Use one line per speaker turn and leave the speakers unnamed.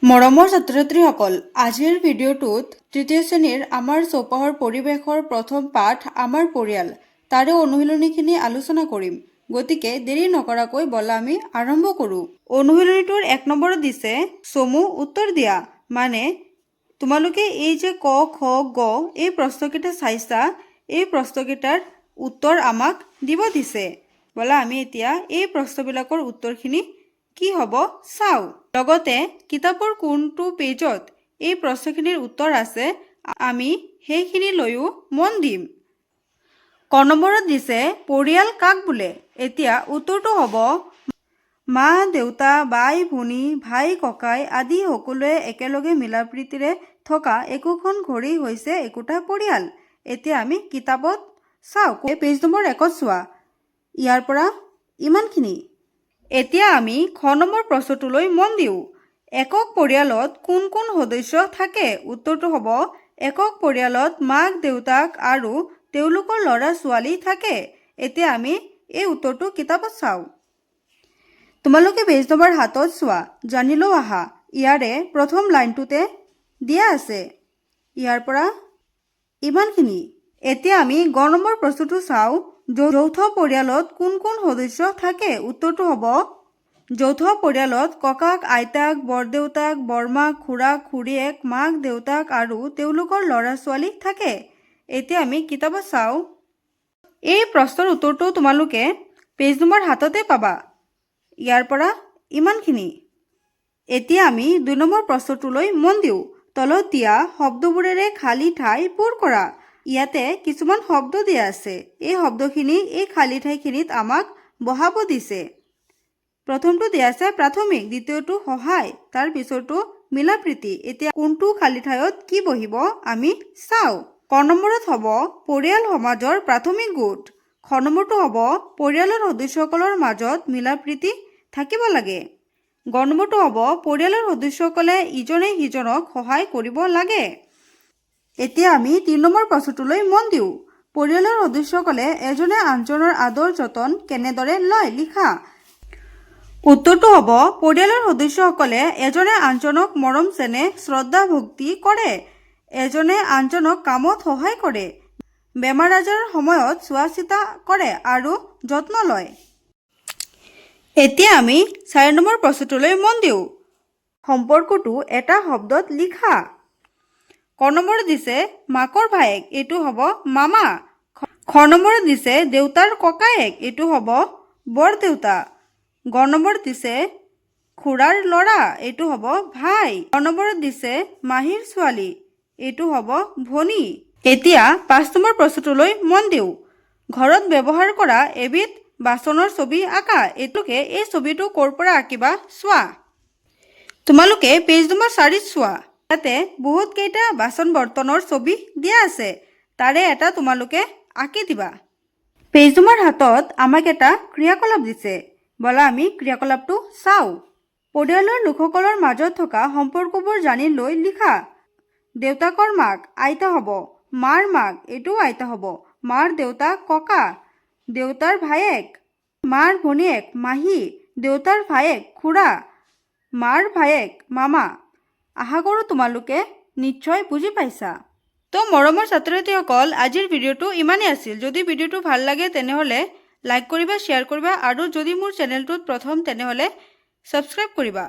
মৰমৰ ছাত্ৰ-ছাত্ৰীসকল, আজিৰ ভিডিঅ'টোত তৃতীয় শ্ৰেণীৰ আমাৰ চৌপাশৰ পৰিৱেশৰ প্ৰথম পাঠ আমাৰ পৰিয়াল তাৰে অনুশীলনীখিনি আলোচনা কৰিম। গতিকে দেৰি নকৰাকৈ বলা আমি আৰম্ভ কৰোঁ। অনুশীলনীটোৰ ১ নম্বৰত দিছে চমু উত্তৰ দিয়া। মানে তোমালোকে এই যে ক, খ, গ এই প্ৰশ্নকেইটা চাইছা, এই প্ৰশ্নকেইটাৰ উত্তৰ আমাক দিব দিছে। বলা আমি এতিয়া এই প্ৰশ্নবিলাকৰ উত্তৰখিনি কি হ'ব চাও। লগতে কিতাপৰ কোনটো পেজত এই প্ৰশ্নখিনিৰ উত্তৰ আছে আমি সেইখিনি লৈও মন দিম। ক নম্বৰত দিছে পৰিয়াল কাক বোলে? এতিয়া উত্তৰটো হ'ব মা, দেউতা, বাই, ভনী, ভাই, ককাই আদি সকলোৱে একেলগে মিলাপ্ৰীতিৰে থকা একোখন ঘৰেই হৈছে একোটা পৰিয়াল। এতিয়া আমি কিতাপত চাওঁ, পেজ নম্বৰ 1ত চোৱা। ইয়াৰ পৰা ইমানখিনি। এতিয়া আমি খ নম্বৰ প্ৰশ্নটোলৈ মন দিওঁ। একক পৰিয়ালত কোন কোন সদস্য থাকে? উত্তৰটো হ'ব একক পৰিয়ালত মাক, দেউতাক আৰু তেওঁলোকৰ ল'ৰা ছোৱালী থাকে। এতিয়া আমি এই উত্তৰটো কিতাপত চাওঁ। তোমালোকে পেজ নম্বৰ 7ত চোৱা, জানি লওঁ আহা। ইয়াৰে প্ৰথম লাইনটোতে দিয়া আছে। ইয়াৰ পৰা ইমানখিনি। এতিয়া আমি গ নম্বৰ প্ৰশ্নটো চাওঁ। যৌথ পৰিয়ালত কোন কোন সদস্য থাকে? উত্তৰটো হ'ব যৌথ পৰিয়ালত ককাক, আইতাক, বৰদেউতাক, বৰমাক, খুৰাক, খুৰীয়েক, মাক, দেউতাক আৰু তেওঁলোকৰ ল'ৰা ছোৱালী থাকে। এতিয়া আমি কিতাপত চাওঁ। এই প্ৰশ্নৰ উত্তৰটো তোমালোকে পেজ নম্বৰ 7তে পাবা। ইয়াৰ পৰা ইমানখিনি। এতিয়া আমি 2 নম্বৰ প্ৰশ্নটোলৈ মন দিওঁ। তলত দিয়া শব্দবোৰেৰে খালী ঠাই পূৰ কৰা। ইয়াতে কিছুমান শব্দ দিয়া আছে। এই শব্দখিনি এই খালী ঠাইখিনিত আমাক বহাব দিছে। প্ৰথমটো দিয়া আছে প্ৰাথমিক, দ্বিতীয়টো সহায়, তাৰ পিছৰটো মিলাপ্ৰীতি। এতিয়া কোনটো খালী ঠাইত কি বহিব আমি চাওঁ। ক নম্বৰত হ'ব পৰিয়াল সমাজৰ প্ৰাথমিক গোট। খ নম্বৰটো হ'ব পৰিয়ালৰ সদস্যসকলৰ মাজত মিলাপ্ৰীতি থাকিব লাগে। গ নম্বৰটো হ'ব পৰিয়ালৰ সদস্যসকলে ইজনে সিজনক সহায় কৰিব লাগে। এতিয়া আমি 3 নম্বৰ প্ৰশ্নটোলৈ মন দিওঁ। পৰিয়ালৰ সদস্যসকলে এজনে আনজনৰ আদৰ যতন কেনেদৰে লয়? লিখা। উত্তৰটো হ'ব পৰিয়ালৰ সদস্যসকলে এজনে আনজনক মৰম চেনেহ শ্ৰদ্ধা ভক্তি কৰে। এজনে আনজনক কামত সহায় কৰে, বেমাৰ আজাৰৰ সময়ত চোৱা চিতা কৰে আৰু যত্ন লয়। এতিয়া আমি 4 নম্বৰ প্ৰশ্নটোলৈ মন দিওঁ। সম্পৰ্কটো এটা শব্দত লিখা। ক নম্বৰত দিছে মাকৰ ভায়েক, এইটো হ'ব মামা। খ নম্বৰত দিছে দেউতাৰ ককায়েক, এইটো হ'ব বৰদেউতা। গ নম্বৰত দিছে খুৰাৰ ল'ৰা, এইটো হ'ব ভাই। গ নম্বৰত দিছে মাহীৰ ছোৱালী, এইটো হ'ব ভনী। এতিয়া 5 নম্বৰ প্ৰশ্নটোলৈ মন দিওঁ। ঘৰত ব্যৱহাৰ কৰা এবিধ বাচনৰ ছবি আঁকা। এইটোকে এই ছবিটো ক'ৰ পৰা আঁকিবা চোৱা। তোমালোকে পেজ নম্বৰ 4ত চোৱা। ইয়াতে বহুত কেইটা বাচন বৰ্তনৰ ছবি দিয়া আছে। তাৰে এটা তোমালোকে আঁকি দিবা। পেজ নম্বৰ 7ত আমাক এটা ক্ৰিয়াকলাপ দিছে। বলা আমি ক্ৰিয়াকলাপটো চাওঁ। পৰিয়ালৰ লোকসকলৰ মাজত থকা সম্পৰ্কবোৰ জানি লৈ লিখা। দেউতাকৰ মাক আইতা হ'ব, মাৰ মাক এইটোও আইতা হ'ব, মাৰ দেউতাক ককা, দেউতাৰ ভায়েক, মাৰ ভনীয়েক মাহী, দেউতাৰ ভায়েক খুৰা, মাৰ ভায়েক মামা। আশা কৰোঁ তোমালোকে নিশ্চয় বুজি পাইছা। তো মৰমৰ ছাত্ৰ-ছাত্ৰীসকল, আজিৰ ভিডিঅ'টো ইমানেই আছিল। যদি ভিডিঅ'টো ভাল লাগে তেনেহ'লে লাইক কৰিবা, শ্বেয়াৰ কৰিবা আৰু যদি মোৰ চেনেলটোত প্ৰথম তেনেহ'লে ছাবস্ক্ৰাইব কৰিবা।